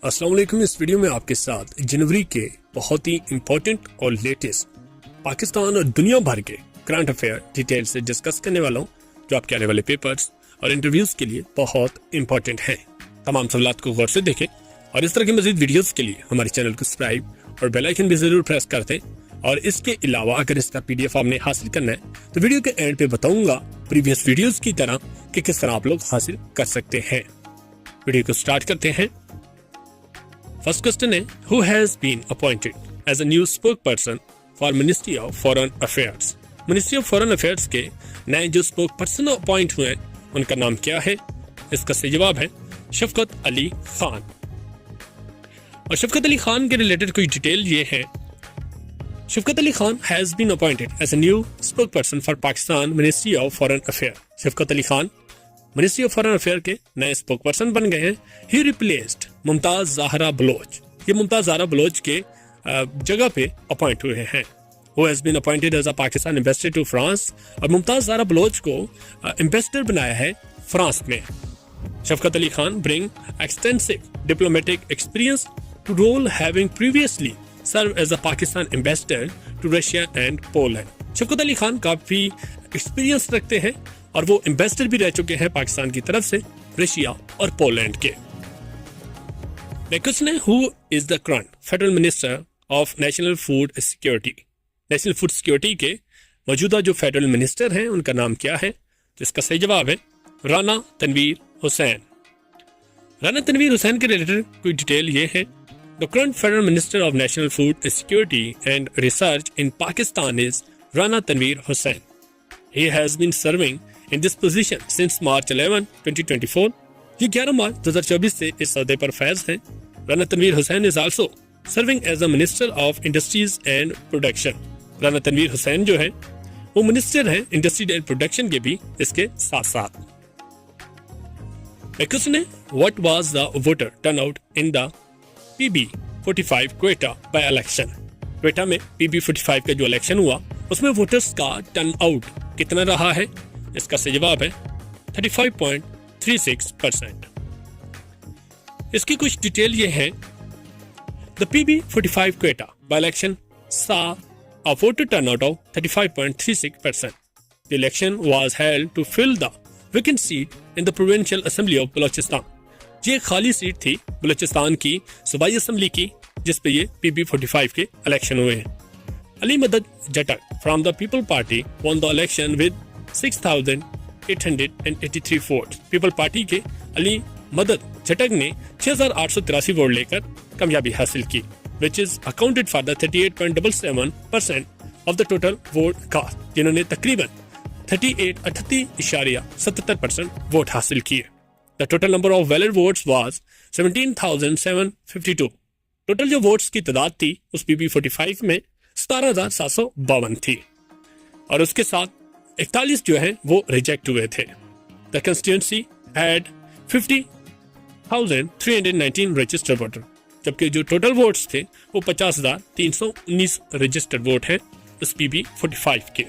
अस्सलाम वालेकुम। इस वीडियो में आपके साथ जनवरी के बहुत ही इंपॉर्टेंट और लेटेस्ट पाकिस्तान और दुनिया भर के करंट अफेयर डिटेल से डिस्कस करने वाला हूँ, जो आपके आने वाले पेपर्स और इंटरव्यूज के लिए बहुत इंपॉर्टेंट हैं। तमाम सवालात को गौर से देखें और इस तरह की मजीद वीडियोस के लिए हमारे चैनल को सब्सक्राइब और बेल आइकन भी जरूर प्रेस कर दें। और इसके अलावा अगर इसका PDF आपने हासिल करना है तो वीडियो के एंड पे बताऊंगा प्रीवियस वीडियोस की तरह कि किस तरह आप लोग हासिल कर सकते हैं। वीडियो को स्टार्ट करते हैं। फर्स्ट क्वेश्चन है, who has been appointed as a new spokesperson for ministry of foreign affairs. Ministry of foreign affairs के नए जो स्पोक पर्सन अपॉइंट हुए हैं उनका नाम क्या है? इसका सही जवाब है शफकत अली खान। और शफकत अली खान के रिलेटेड कोई डिटेल ये है, Shafqat Ali Khan has been appointed as a new spokesperson for Pakistan ministry of foreign affair. Shafqat Ali Khan ministry of foreign affair के नए स्पोक पर्सन बन गए हैं। He replaced Mumtaz Zahra Baloch. ये मुमताज जहरा बलोच के जगह पे अपॉइंट हुए हैं। Who has been appointed as a Pakistan ambassador to France। और मुमताज जहरा बलोच को एम्बेसडर बनाया है फ्रांस में। शफकत Ali Khan bring extensive diplomatic experience to role having previously served as a Pakistan ambassador to Russia and Poland। शफकत अली खान काफी experience रखते हैं और वो एम्बेसडर भी रह चुके हैं पाकिस्तान की तरफ से रशिया और पोलैंड के। क्वेश्चन है, who is the current federal minister of national food security. National food security के मौजूदा जो फेडरल मिनिस्टर हैं उनका नाम क्या है? जिसका सही जवाब है राना तनवीर हुसैन। राना तनवीर हुसैन के रिलेटेड कोई डिटेल ये है, the current federal minister of national food security and research in Pakistan is Rana Tanveer Hussain. He has been serving in this position since March 11, 2024। ये 11 मार्च 2024 से इस अहदे पर फैज हैं। Rana Tanveer Hussain is also serving as a Minister of Industries and Production। Rana Tanveer Hussain जो है वो minister है industry and production के भी इसके साथ साथ। क्वेश्चन है, what was the voter turnout in the PB45 Quetta by election। Quetta में PB45 का जो इलेक्शन हुआ उसमें वोटर्स का टर्न आउट कितना रहा है? इसका सही जवाब है 35.36%। इसकी कुछ डिटेल ये है, the PB45 Quetta by election saw a voter turnout of 35.36%। The election was held to fill the vacant seat in the Provincial Assembly of Balochistan। ये खाली सीट थी बलोचिस्तान की सूबाई असेंबली की जिस पे ये PB45 के इलेक्शन हुए हैं। Ali Madad Jatak from the People Party won the election with 6,883 votes। People Party के अली मदद जटक ने 6,883 वोट लेकर कामयाबी हासिल की, which is accounted for the 38.77% of the total vote cast, जिन्होंने तकरीबन 38.77% वोट हासिल किए। The total number of valid votes was 17,752। Total जो वोट्स की तादाद थी उस PB45 में 17,752 थी और उसके साथ 41 जो है वो रिजेक्ट हुए थे। The constituency had 50,319 registered voter, जबकि जो टोटल वोट्स थे वो 50,319 रजिस्टर्ड वोट हैं उस PB45 के।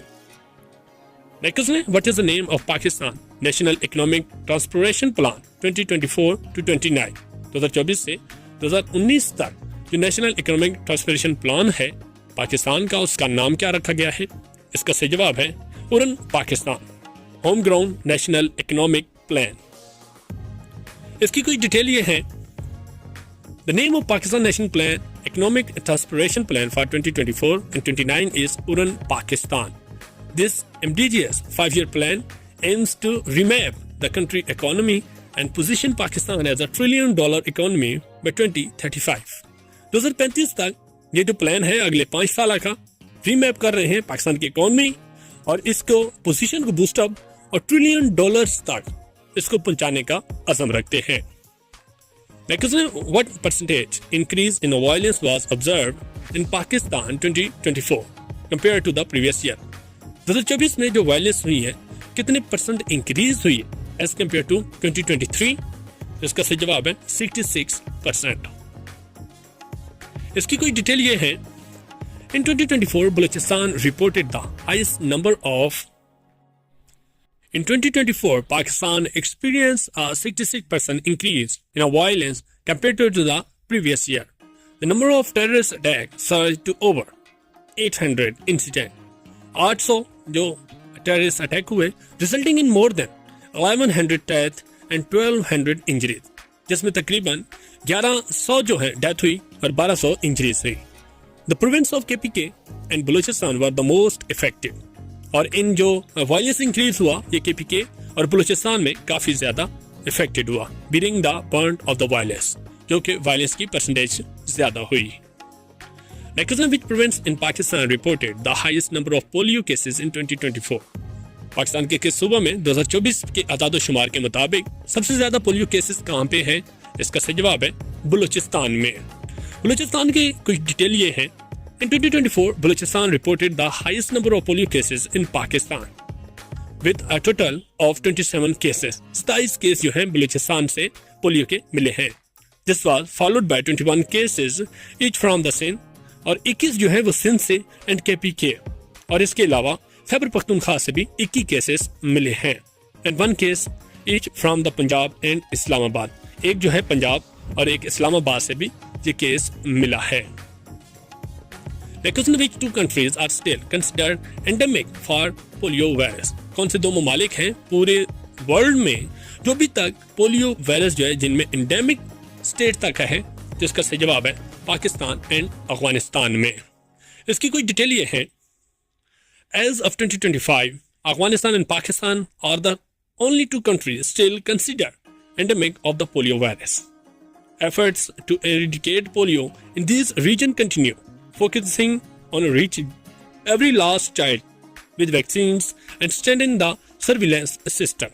नेक्स्ट है, what is the name of Pakistan national economic transformation plan 2024 to 29। 2024 से 2019 तक जो नेशनल इकोनॉमिक ट्रांसफॉर्मेशन प्लान है पाकिस्तान का, उसका नाम क्या रखा गया है? इसका सही जवाब है Uraan Pakistan, home ground national economic plan. इसकी कुछ डिटेल ये है, the name of Pakistan national plan economic transformation plan for 2024 and 29 is Uraan Pakistan. This ambitious 5-year plan aims to remap the country economy and position Pakistan as a $1 trillion economy by 2035। 2035 तक ये जो plan है अगले 5 साल का remap कर रहे हैं पाकिस्तान की इकोनॉमी और इसको पोजीशन को बूस्टअप और $1 trillion तक इसको पहुंचाने का अज़म रखते हैं। What percentage increase in violence was observed in Pakistan 2024 compare to the previous year. 2024 में जो वायलेंस हुई है कितने परसेंट इंक्रीज हुई है एज कंपेयर टू 2023? इसका सही जवाब है 66%। इसकी कोई डिटेल ये है, इन 2024 Balochistan reported the highest number of In 2024, Pakistan experienced a 66% increase in violence compared to the previous year. The number of terrorist attacks surged to over 800 incident. 800 जो terrorist attack हुए, resulting in more than 1100 deaths and 1200 injuries, जिसमें तकरीबन 1100 जो है death हुई और 1200 injuries हुई. The province of KPK and Balochistan were the most affected. और इन जो वायलेंस इंक्रीज हुआ ये KPK और बलूचिस्तान में काफी ज्यादा इफेक्टेड हुआ, being the point of the violence, जो कि वायलेंस की परसेंटेज ज्यादा हुई. Pakistan, which province in Pakistan reported the highest number of polio cases in 2024? Pakistan के किस सूबे में 2024 के आदाद-ओ-शुमार के मुताबिक सबसे ज्यादा पोलियो केसेस कहाँ पे हैं? इसका सही जवाब है बलूचिस्तान में. बलूचिस्तान की कुछ डिटेल ये है. In 2024, Balochistan reported the highest number of polio cases in Pakistan, with a total of 27 cases. 27 case जो हैं बलूचिस्तान से पोलियो के मिले हैं. This was followed by 21 cases each from the Sindh, और 21 जो है वो सिंध से एंड KPK, और इसके अलावा खैबर पख्तूनख्वा से भी 21 केसेस मिले हैं, and 1 case each from the Punjab and Islamabad. एक जो है पंजाब और एक इस्लामाबाद से भी ये केस मिला है. Because which two countries are still considered endemic for polio virus? कौन से दो ममालिक हैं पूरे वर्ल्ड में जो अभी तक पोलियो वायरस जो है जिनमें एंडेमिक स्टेट तक है? जिसका सही जवाब है पाकिस्तान एंड अफगानिस्तान में. इसकी कुछ डिटेल ये है. As of 2025, Afghanistan and Pakistan are the only two countries still considered endemic of the polio virus. Efforts to eradicate polio in these regions continue, focusing on reaching every last child with vaccines and strengthening the surveillance system.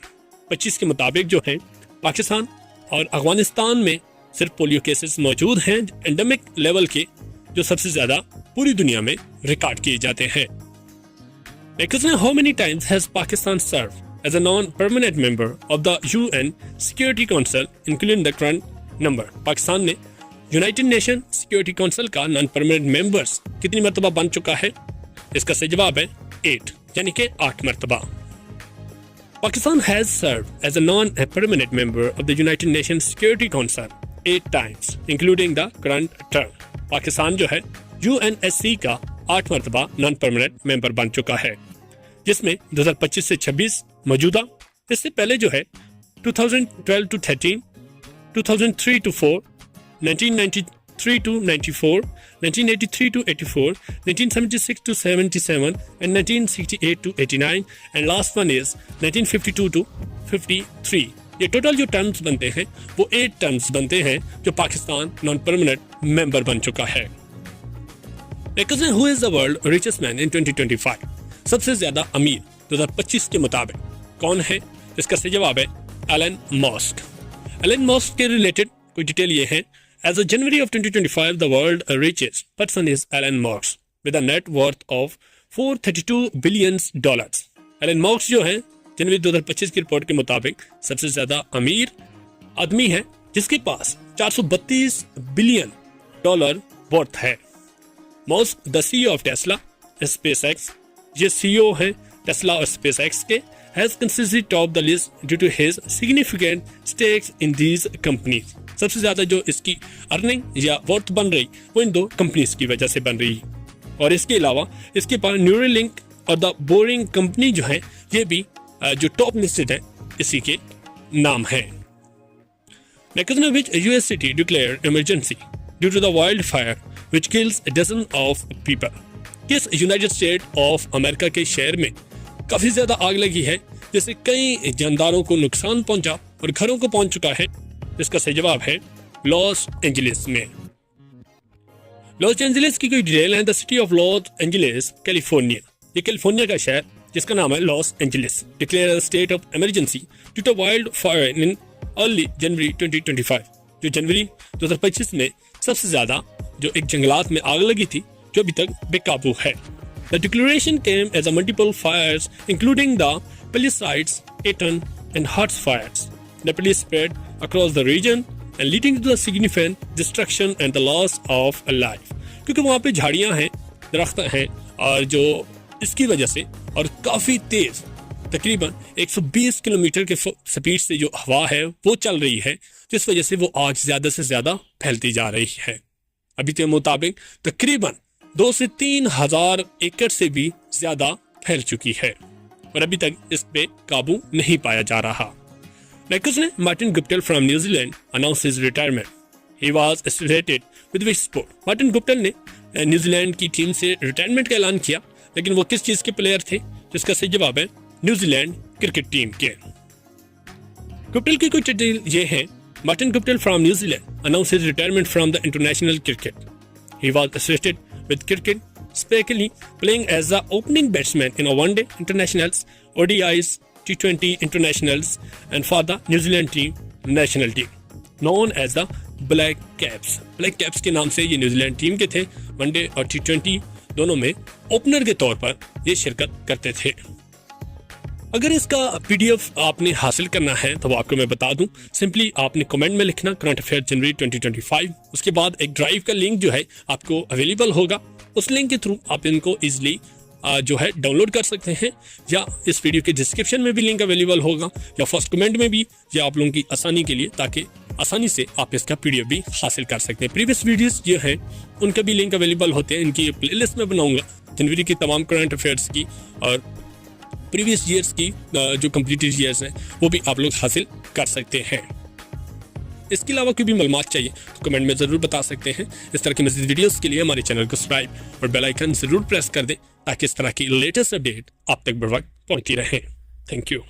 25 के मुताबिक जो है पाकिस्तान और अफगानिस्तान में सिर्फ polio cases मौजूद हैं endemic level के, जो सबसे ज्यादा पूरी दुनिया में रिकॉर्ड किए जाते हैं. How many times has Pakistan served as a non-permanent member of the UN Security Council, including the current number? Pakistan ने यूनाइटेड नेशन सिक्योरिटी काउंसिल का नॉन परमानेंट मेंबर्स कितनी मरतबा बन चुका है? इसका सही जवाब है 8, यानी कि 8 मरतबा. Pakistan has served as a non-permanent member of the United Nations Security Council 8 times, including the current term. Pakistan जो है UNSC का 8 मरतबा नॉन परमानेंट मेंबर बन चुका है, जिसमें 2025 से 26 मौजूदा, इससे पहले जो है 2012 to 13, 2003 to 4, 1993 to 94, 1983 to 84, 1976 to 77, and 1968 to 89, and last one is 1952 to 53. ये टोटल जो टर्म्स बनते हैं वो 8 टर्म्स बनते हैं जो पाकिस्तान नॉन परमानेंट मेंबर बन चुका है. Who is the world richest man in 2025? सबसे ज्यादा अमीर 2025 के मुताबिक कौन है? इसका सही जवाब है एलन मस्क. एलन मस्क के रिलेटेड कोई डिटेल ये है. As of January of 2025, the world richest person is Elon Musk with a net worth of $432 billion. Elon Musk जो है जनवरी 2025 की रिपोर्ट के मुताबिक सबसे ज्यादा अमीर आदमी है, जिसके पास $432 बिलियन वर्थ है. Musk the CEO of Tesla, SpaceX, ये CEO है टेस्ला और SpaceX के, has consistently topped the list due to his significant stakes in these companies. सबसे ज्यादा जो इसकी अर्निंग या वर्थ बन रही वो इन दो कंपनीज की वजह से बन रही. और इसके अलावा इसके पास न्यूरलिंक और द बोरिंग कंपनी जो है ये भी जो टॉप लिस्टेड है इसी के नाम है. Which US city declared emergency due to the wildfire which kills a dozen of people? किस यूनाइटेड स्टेट ऑफ अमेरिका के शहर में काफी ज्यादा आग लगी है जिससे कई जानदारों को नुकसान पहुंचा और घरों को पहुंच चुका है? इसका सही जवाब है लॉस एंजलिस में. लॉस एंजलिस की कोई डिटेल है. The city of Los Angeles, California, ये कैलिफोर्निया का शहर जिसका नाम है Los Angeles, declare state of emergency due to wildfire in early January 2025. जो जनवरी 2025 में सबसे ज्यादा जो एक जंगलात में आग लगी थी जो अभी तक बेकाबू है. The declaration came as a multiple fires including the Palisades, Eaton and Hertz fires. The police spread across the region and leading to the significant destruction and the loss of a life. क्योंकि वहाँ पे झाड़ियाँ हैं, दरख्त हैं और जो इसकी वजह से और काफ़ी तेज तकरीबन 120 किलोमीटर के स्पीड से जो हवा है वो चल रही है, जिस वजह से वो आग ज़्यादा से ज़्यादा फैलती जा रही है। अभी के मुताबिक तकरीबन 2 से 3 हज़ार एकड़ से भी ज़्यादा फैल चुकी है और अभी तक इस पे काबू नहीं पाया जा रहा। Lakers ने Martin Guptill from New Zealand announce his retirement. He was associated with which sport? Martin Guptill ने न्यूजीलैंड की टीम से रिटायरमेंट का ऐलान किया, लेकिन वो किस चीज़ के प्लेयर थे? जिसका सही जवाब है न्यूजीलैंड क्रिकेट टीम के। गुप्टिल की कुछ डिटेल ये है। Martin Guptill from New Zealand announce his retirement from the international cricket. He was associated with cricket, especially playing as the opening batsman in a one-day internationals, ODIs, T20 internationals, and for the New Zealand team national team, known as the Black Caps. Black Caps के नाम से ये New Zealand team के थे। One day और T20 दोनों में opener के तौर पर ये शिरकत करते थे। अगर इसका PDF आपने हासिल करना है तो वो आपको मैं बता दूं, सिंपली आपने कमेंट में लिखना करंट अफेयर जनवरी 2025। उसके बाद एक ड्राइव का लिंक जो है आपको अवेलेबल होगा। उस लिंक के थ्रू आप इनको इजीली जो है डाउनलोड कर सकते हैं, या इस वीडियो के डिस्क्रिप्शन में भी लिंक अवेलेबल होगा, या फर्स्ट कमेंट में भी, या आप लोगों की आसानी के लिए, ताकि आसानी से आप इसका PDF भी हासिल कर सकते हैं। प्रीवियस वीडियोस जो हैं उनका भी लिंक अवेलेबल होते हैं। इनकी प्लेलिस्ट में बनाऊंगा जनवरी की तमाम करंट अफेयर्स की, और प्रीवियस ईयर्स की जो कंप्लीटेड ईयर्स हैं वो भी आप लोग हासिल कर सकते हैं। इसके अलावा कोई भी मालूमात चाहिए तो कमेंट में ज़रूर बता सकते हैं। इस तरह की मज़ीद वीडियोस के लिए हमारे चैनल को सब्सक्राइब और बेल आइकन ज़रूर प्रेस कर दें, ताकि इस तरह की लेटेस्ट अपडेट आप तक बर वक्त पहुँचती रहे। Thank you.